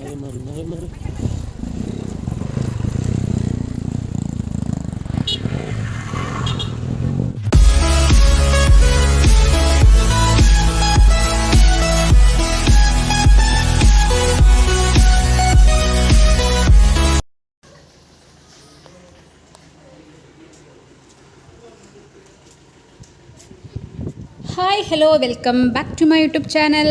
Hi hello welcome back to my YouTube channel.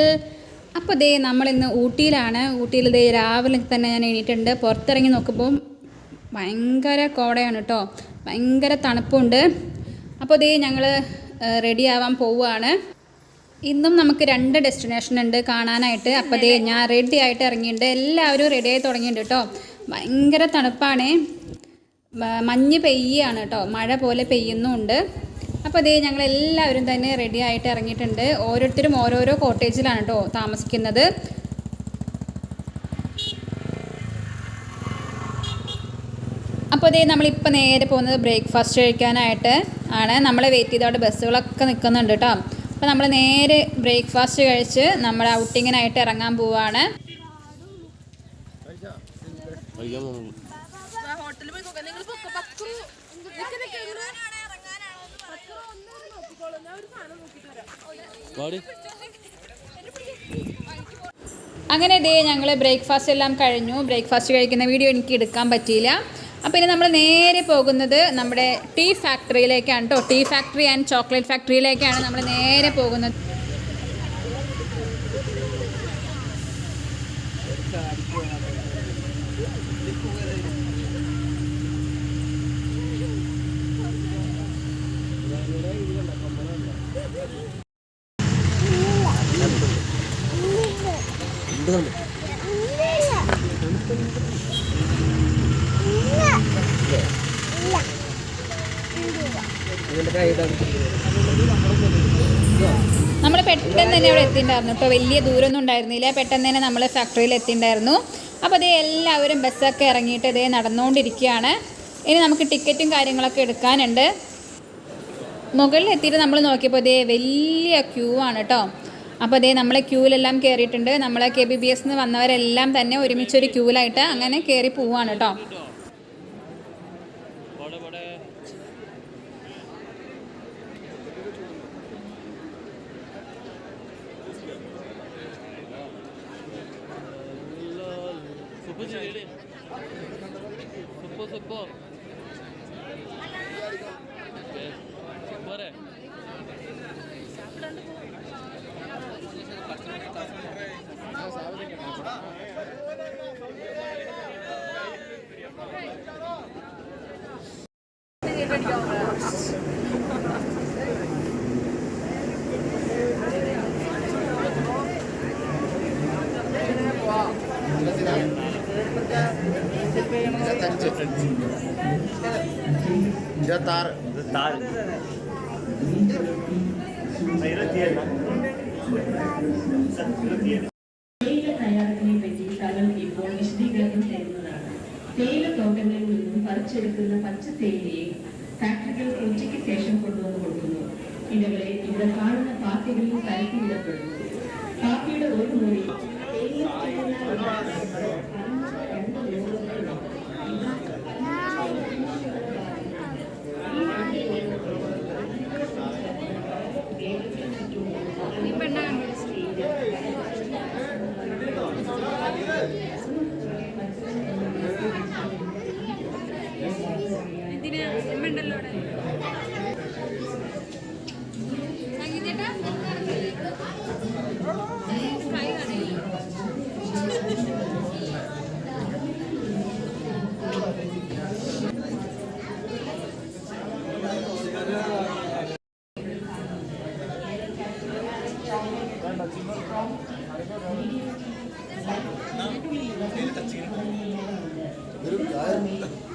അപ്പോൾ ദേ നമ്മളിന്ന് ഊട്ടിയിലാണ്. ഊട്ടിയിൽ ദേ രാവിലെ തന്നെ ഞാൻ എണീറ്റുണ്ട്. പുറത്തിറങ്ങി നോക്കുമ്പോൾ ഭയങ്കര കോടയാണ് കേട്ടോ, ഭയങ്കര തണുപ്പുണ്ട്. അപ്പോൾ ദേ ഞങ്ങൾ റെഡി ആവാൻ പോവുകയാണ്. ഇന്നും നമുക്ക് 2 ഡെസ്റ്റിനേഷൻ ഉണ്ട് കാണാനായിട്ട്. അപ്പോൾ ദേ ഞാൻ റെഡി ആയിട്ട് ഇറങ്ങിയിട്ടുണ്ട്. എല്ലാവരും റെഡി ആയി തുടങ്ങിയിട്ടുണ്ട് കേട്ടോ. ഭയങ്കര തണുപ്പാണ്, മഞ്ഞ് പെയ്യാണ് കേട്ടോ, മഴ പോലെ പെയ്യുന്നുമുണ്ട്. അപ്പോൾ അതേ ഞങ്ങളെല്ലാവരും തന്നെ റെഡി ആയിട്ട് ഇറങ്ങിയിട്ടുണ്ട്. ഓരോരുത്തരും ഓരോരോ കോട്ടേജിലാണ് കേട്ടോ താമസിക്കുന്നത്. അപ്പോൾ അതേ നമ്മളിപ്പോൾ നേരെ പോകുന്നത് ബ്രേക്ക്ഫാസ്റ്റ് കഴിക്കാനായിട്ട് ആണ്. നമ്മളെ വെയിറ്റ് ചെയ്തവിടെ ബസ്സുകളൊക്കെ നിൽക്കുന്നുണ്ട് കേട്ടോ. അപ്പോൾ നമ്മൾ നേരെ ബ്രേക്ക്ഫാസ്റ്റ് കഴിച്ച് നമ്മൾ ഔട്ടിങ്ങിനായിട്ട് ഇറങ്ങാൻ പോവാണ്. അങ്ങനെ ദേ ഞങ്ങൾ ബ്രേക്ക്ഫാസ്റ്റ് എല്ലാം കഴിഞ്ഞു. ബ്രേക്ക്ഫാസ്റ്റ് കഴിക്കുന്ന വീഡിയോ എനിക്ക് എടുക്കാൻ പറ്റിയില്ല. അപ്പോൾ ഇനി നമ്മൾ നേരെ പോകുന്നത് നമ്മുടെ ടീ ഫാക്ടറിയിലേക്കാണ് കേട്ടോ. ടീ ഫാക്ടറി ആൻഡ് ചോക്ലേറ്റ് ഫാക്ടറിയിലേക്കാണ് നമ്മൾ നേരെ പോകുന്നത്. നമ്മൾ പെട്ടെന്ന് തന്നെ അവിടെ എത്തിയിട്ടുണ്ടായിരുന്നു കേട്ടോ. വലിയ ദൂരമൊന്നും ഉണ്ടായിരുന്നില്ല. പെട്ടെന്ന് തന്നെ നമ്മൾ ഫാക്ടറിയിൽ എത്തിയിട്ടുണ്ടായിരുന്നു. അപ്പോൾ അതേ എല്ലാവരും ബസ്സൊക്കെ ഇറങ്ങിയിട്ട് ഇതേ നടന്നുകൊണ്ടിരിക്കുകയാണ്. ഇനി നമുക്ക് ടിക്കറ്റും കാര്യങ്ങളൊക്കെ എടുക്കാനുണ്ട്. മുകളിൽ എത്തിയിട്ട് നമ്മൾ നോക്കിയപ്പോൾ അതേ വലിയ ക്യൂ ആണ് കേട്ടോ. അപ്പോൾ അതേ നമ്മൾ ക്യൂവിലെല്ലാം കയറിയിട്ടുണ്ട്. നമ്മൾ KBBS വന്നവരെല്ലാം തന്നെ ഒരുമിച്ചൊരു ക്യൂവിലായിട്ട് അങ്ങനെ കയറി പോവാണ് കേട്ടോ. തേയിലത്തോട്ടങ്ങളിൽ നിന്നും പറിച്ചെടുക്കുന്ന പച്ച തേയിലയെ ഫാക്ടറികൾ ഉച്ചയ്ക്ക് ശേഷം കൊണ്ടുവന്ന് കൊടുക്കുന്നു. ഇവകളെ ഇവിടെ കാണുന്ന പാർട്ടികളിൽ തരത്തിലിടപ്പെടുന്നു. കാപ്പിയുടെ ഒരു മുറി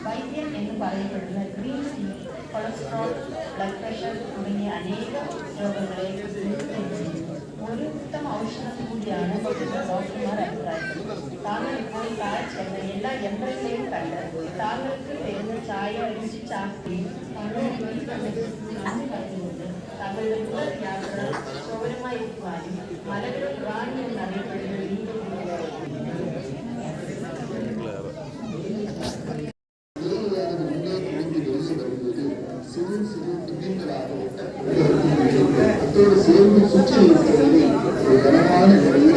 വൈദ്യം എന്ന് പറയപ്പെടുന്ന green tea cholesterol, blood pressure തുടങ്ങിയ അനേകം രോഗങ്ങളെ ഒരു ഉത്തമ ഔഷധം കൂടിയാണ് ഡോക്ടർമാർ അഭിപ്രായപ്പെടുന്നത്. താങ്കൾ ഇപ്പോൾ കാച്ച് എന്ന എല്ലാ യന്ത്രങ്ങളെയും കണ്ട് താങ്കൾക്ക് വരുന്ന ചായ രുചിച്ചാക്കുകയും പറഞ്ഞുകൊണ്ട് താങ്കളുടെ കൂടുതൽ യാത്ര ശോഭനമായിരിക്കുവാനും മലകൾ റാണി എന്നറിയപ്പെടുന്ന அதோடு சேர்ந்து சுற்றி இருக்கிறது ஒரு கனமான சிறிது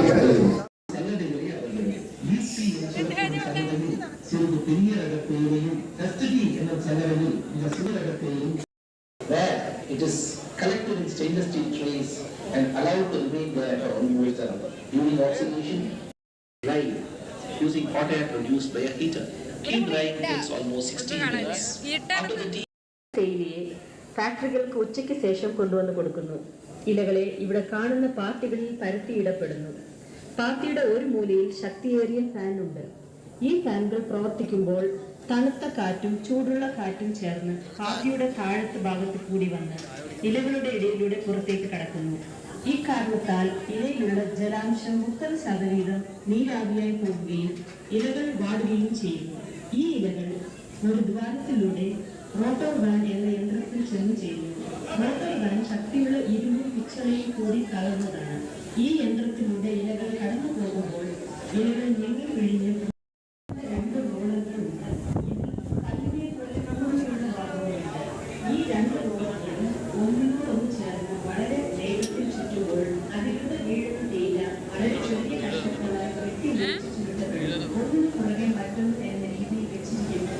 பெரிய ரக தேயிலையும் கஸ்டடி என்னும் சங்கரனில் இந்த சிறு ரக தேயிலும் where it is collected in stainless steel trays and allowed to remain there for almost during oxidation, drying using hot air produced by a heater. Tea drying takes almost 60 minutes. After the tea തേയിലയെ ഫാക്ടറികൾക്ക് ഉച്ചയ്ക്ക് ശേഷം കൊണ്ടുവന്ന് കൊടുക്കുന്നു. ഇലകളെ ഇവിടെ കാണുന്ന പാത്തികളിൽ പരത്തിയിടപ്പെടുന്നു. പാത്തിയുടെ ഒരു മൂലയിൽ ശക്തിയേറിയ fan ഉണ്ട്. ഈ ഫാനുകൾ പ്രവർത്തിക്കുമ്പോൾ തണുത്ത കാറ്റും ചൂടുള്ള കാറ്റും ചേർന്ന് പാത്തിയുടെ താഴത്തെ ഭാഗത്ത് കൂടി വന്ന് ഇലകളുടെ ഇടയിലൂടെ പുറത്തേക്ക് കടക്കുന്നു. ഈ കാരണത്താൽ ഇലയിലുള്ള ജലാംശം 30% നീരാവിയായി പോകുകയും ഇലകൾ വാടുകയും ചെയ്യുന്നു. ഈ ഇലകൾ ഒരു ദ്വാരത്തിലൂടെ റോട്ടർ വാൻ എന്ന യന്ത്രത്തിൽ ചെന്ന് ചെയ്യുന്നു. റോട്ടർ വാൻ ശക്തിയുള്ള ഇരുമ്പും പിച്ചളയും കൂടി കലർന്നതാണ്. ഈ യന്ത്രത്തിലൂടെ ഇലകൾ കടന്നു പോകുമ്പോൾ ഇലകൾ ഞെങ്ങി പിഴിഞ്ഞ് 2 റോളറുകളുണ്ട്. കല്ലിനെ പോലെ മുകളിലുള്ള ഭാഗങ്ങളുണ്ട്. ഈ 2 റോളറുകളും ഒന്നിനോടൊന്ന് ചേർന്ന് വളരെ വേഗത്തിൽ ചുറ്റുമ്പോൾ അതിലൂടെ വീഴുന്ന തേയില വളരെ ചെറിയ കഷ്ണങ്ങളായി വെട്ടി മുറിച്ച് ചുരുട്ടപ്പെടും. ഒന്നിനു പുറകെ മറ്റൊന്ന് എന്ന രീതിയിൽ വെച്ചിരിക്കുന്നു.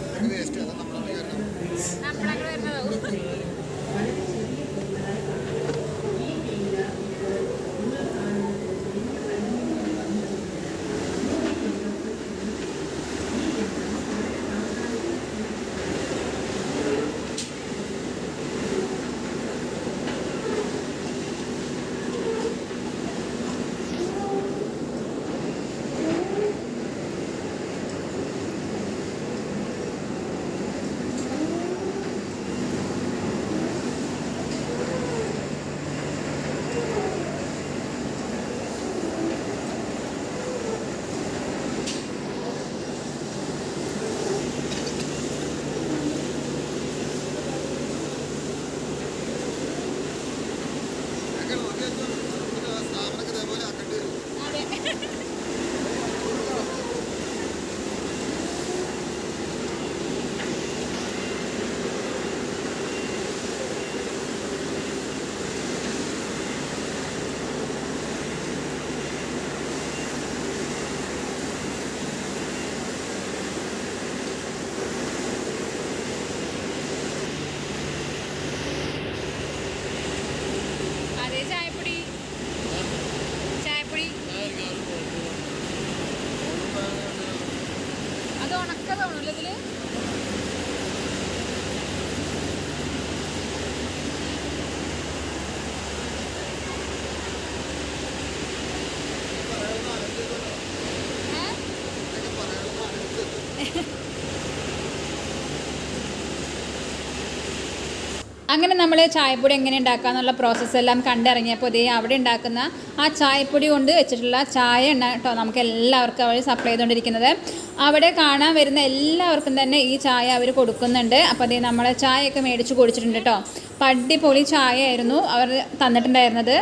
അങ്ങനെ നമ്മൾ ചായപ്പൊടി എങ്ങനെ ഉണ്ടാക്കാന്നുള്ള പ്രോസസ്സെല്ലാം കണ്ടിറങ്ങിയപ്പോൾ ഇതേ അവിടെ ഉണ്ടാക്കുന്ന ആ ചായപ്പൊടി കൊണ്ട് വെച്ചിട്ടുള്ള ചായ കേട്ടോ നമുക്ക് എല്ലാവർക്കും അവർ സപ്ലൈ ചെയ്തുകൊണ്ടിരിക്കുന്നത്. അവിടെ കാണാൻ വരുന്ന എല്ലാവർക്കും തന്നെ ഈ ചായ അവർ കൊടുക്കുന്നുണ്ട്. അപ്പോൾ അതേ നമ്മൾ ചായയൊക്കെ മേടിച്ച് കുടിച്ചിട്ടുണ്ട് കേട്ടോ. അപ്പോൾ അടിപൊളി ചായ ആയിരുന്നു അവർ തന്നിട്ടുണ്ടായിരുന്നത്.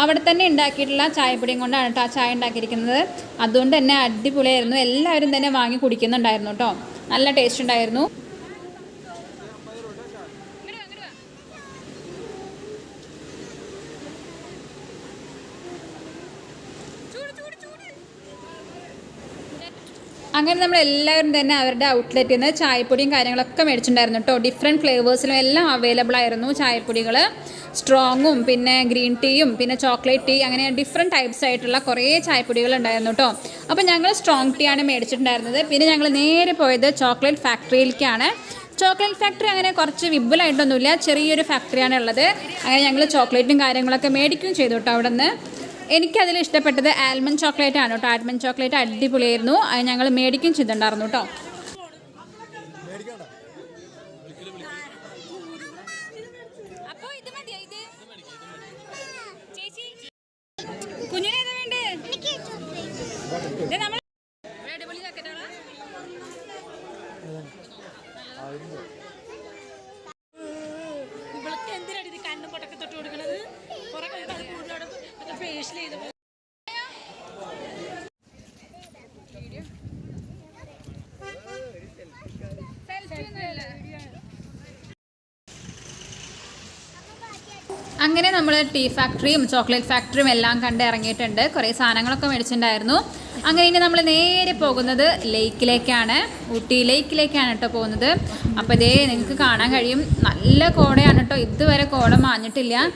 അവിടെ തന്നെ ഉണ്ടാക്കിയിട്ടുള്ള ചായപ്പൊടിയും കൊണ്ടാണ് കേട്ടോ ആ ചായ ഉണ്ടാക്കിയിരിക്കുന്നത്. അതുകൊണ്ട് തന്നെ അടിപൊളിയായിരുന്നു. എല്ലാവരും തന്നെ വാങ്ങി കുടിക്കുന്നുണ്ടായിരുന്നു കേട്ടോ. നല്ല ടേസ്റ്റ് ഉണ്ടായിരുന്നു. അങ്ങനെ നമ്മളെല്ലാവരും തന്നെ അവരുടെ ഔട്ട്ലെറ്റിൽ നിന്ന് ചായപ്പൊടിയും കാര്യങ്ങളൊക്കെ മേടിച്ചിട്ടുണ്ടായിരുന്നു കേട്ടോ. ഡിഫറെൻറ്റ് ഫ്ലേവേഴ്സിലും എല്ലാം അവൈലബിൾ ആയിരുന്നു ചായപ്പൊടികൾ. സ്ട്രോങ്ങും പിന്നെ ഗ്രീൻ ടീയും പിന്നെ ചോക്ലേറ്റ് ടീ അങ്ങനെ ഡിഫറെൻറ്റ് ടൈപ്സ് ആയിട്ടുള്ള കുറേ ചായപ്പൊടികൾ ഉണ്ടായിരുന്നു കേട്ടോ. അപ്പോൾ ഞങ്ങൾ സ്ട്രോങ് ടീ ആണ് മേടിച്ചിട്ടുണ്ടായിരുന്നത്. പിന്നെ ഞങ്ങൾ നേരെ പോയത് ചോക്ലേറ്റ് ഫാക്ടറിയിലേക്കാണ്. ചോക്ലേറ്റ് ഫാക്ടറി അങ്ങനെ കുറച്ച് വിപുലമായിട്ടൊന്നുമില്ല, ചെറിയൊരു ഫാക്ടറിയാണ് ഉള്ളത്. അങ്ങനെ ഞങ്ങൾ ചോക്ലേറ്റും കാര്യങ്ങളൊക്കെ മേടിക്കുകയും ചെയ്തു കേട്ടോ അവിടെ നിന്ന്. എനിക്കതിൽ ഇഷ്ടപ്പെട്ടത് ആൽമണ്ട് ചോക്ലേറ്റ് ആണ് കേട്ടോ. ആൽമണ്ട് ചോക്ലേറ്റ് അടിപൊളിയായിരുന്നു. അത് ഞങ്ങൾ മേടിക്കുകയും ചെയ്തിട്ടുണ്ടായിരുന്നു കേട്ടോ. കുഞ്ഞിനെ വേണ്ടേ ഇവൾക്ക് എന്തിനാണ് ഇത് കണ്ണും പൊട്ടൊക്കെ തൊട്ട് കൊടുക്കണത്? കുറെ കഴിയുമ്പോൾ അത് കൂടുതലോട് ഫേഷ്യൽ ചെയ്ത് അങ്ങനെ നമ്മൾ ടീ ഫാക്ടറിയും ചോക്ലേറ്റ് ഫാക്ടറിയും എല്ലാം കണ്ട് ഇറങ്ങിയിട്ടുണ്ട്. കുറേ സാധനങ്ങളൊക്കെ മേടിച്ചിട്ടുണ്ടായിരുന്നു. അങ്ങനെ ഇനി നമ്മൾ നേരെ പോകുന്നത് ലേക്കിലേക്കാണ്, ഊട്ടി ലേക്കിലേക്കാണ് കേട്ടോ പോകുന്നത്. അപ്പോൾ ഇതേ നിങ്ങൾക്ക് കാണാൻ കഴിയും, നല്ല കോടയാണ് കേട്ടോ, ഇതുവരെ കോട മാഞ്ഞിട്ടില്ല.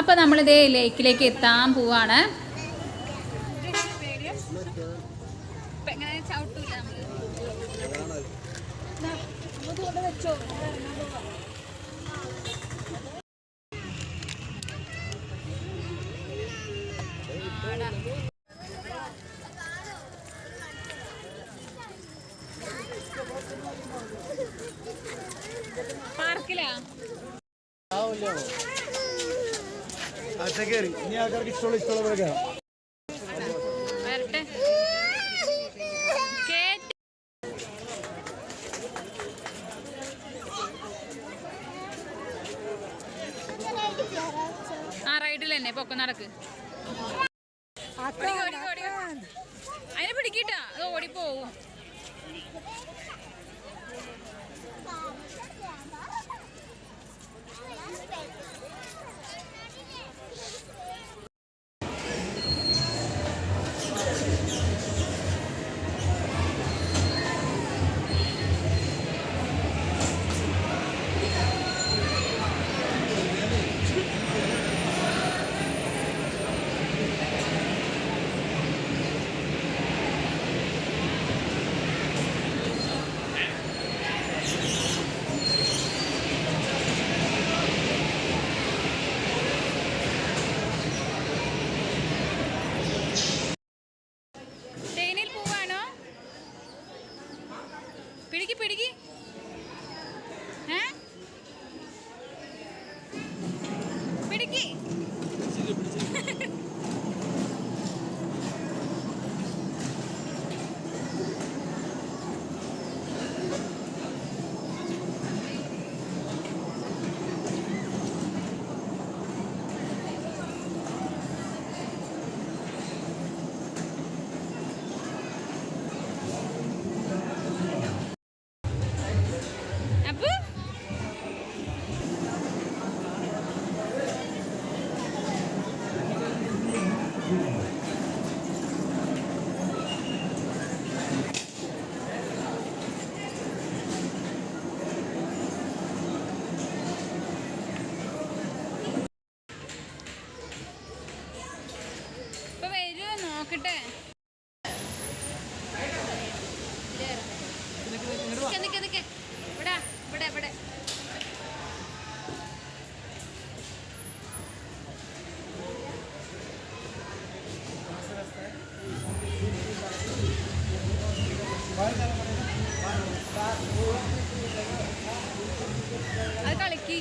അപ്പോൾ നമ്മളിതേ ലേക്കിലേക്ക് എത്താൻ പോവാണ്. പാർക്കിലാ ഇനി ആൾക്കാർക്ക് ഇഷ്ടമുള്ള വരട്ടെ. ആ റൈഡിൽ തന്നെ പൊക്കം നടക്ക്. അതിനെ പിടിക്കിട്ടാ, അത് ഓടിപ്പോവും. പിടിക്ക് പിടിക്ക്. നോക്കട്ടെ, ഇവിടെ അത് കളിക്ക്.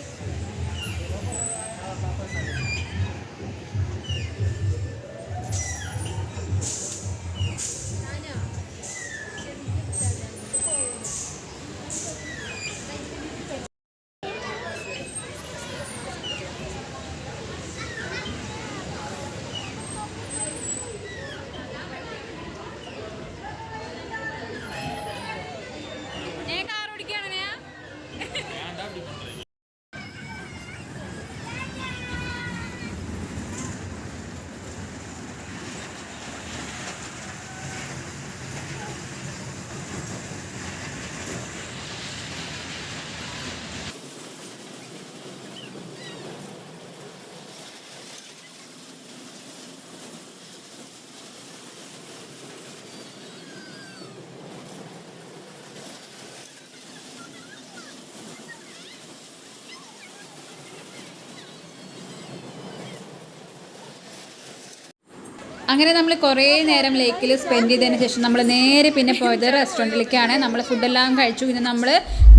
അങ്ങനെ നമ്മൾ കുറേ നേരം ലേക്കിൽ സ്പെൻഡ് ചെയ്തതിന് ശേഷം നമ്മൾ നേരെ പിന്നെ പോയത് റെസ്റ്റോറൻറ്റിലേക്കാണ്. നമ്മൾ ഫുഡെല്ലാം കഴിച്ചു. പിന്നെ നമ്മൾ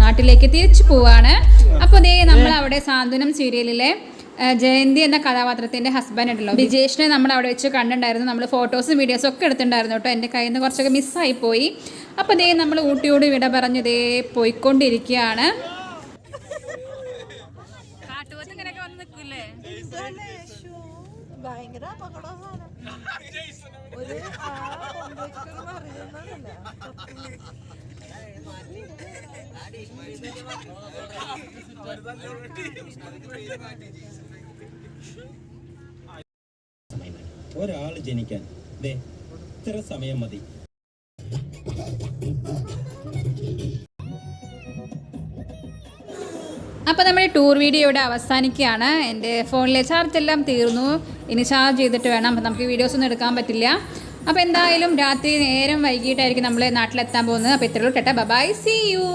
നാട്ടിലേക്ക് തിരിച്ചു പോവാണ്. അപ്പോൾ അതേ നമ്മൾ അവിടെ സാന്ത്വനം സീരിയലിലെ ജയന്തി എന്ന കഥാപാത്രത്തിൻ്റെ ഹസ്ബൻഡ് ഉണ്ടല്ലോ, വിജേഷിനെ നമ്മൾ അവിടെ വെച്ച് കണ്ടിട്ടുണ്ടായിരുന്നു. നമ്മൾ ഫോട്ടോസും വീഡിയോസും ഒക്കെ എടുത്തിട്ടുണ്ടായിരുന്നു കേട്ടോ. എൻ്റെ കയ്യിൽ നിന്ന് കുറച്ചൊക്കെ മിസ്സായിപ്പോയി. അപ്പോൾ ദേ നമ്മൾ ഊട്ടിയോട് വിട പറഞ്ഞ് ദേ പോയിക്കൊണ്ടിരിക്കുകയാണ്. ഭയങ്കര അപകടമാണ്. ഒരു ഒരാൾ ജനിക്കാൻ ദേ ഇത്ര സമയം മതി. അപ്പോൾ നമ്മുടെ ടൂർ വീഡിയോ ഇവിടെ അവസാനിക്കുകയാണ്. എൻ്റെ ഫോണിലെ ചാർജ് എല്ലാം തീർന്നു. ഇനി ചാർജ് ചെയ്തിട്ട് വേണം. അപ്പോൾ നമുക്ക് വീഡിയോസ് ഒന്നും എടുക്കാൻ പറ്റില്ല. അപ്പോൾ എന്തായാലും രാത്രി നേരം വൈകിട്ടായിരിക്കും നമ്മൾ നാട്ടിലെത്താൻ പോകുന്നത്. അപ്പോൾ ഇത്രയുള്ളൂ. Ta ta bye, see U.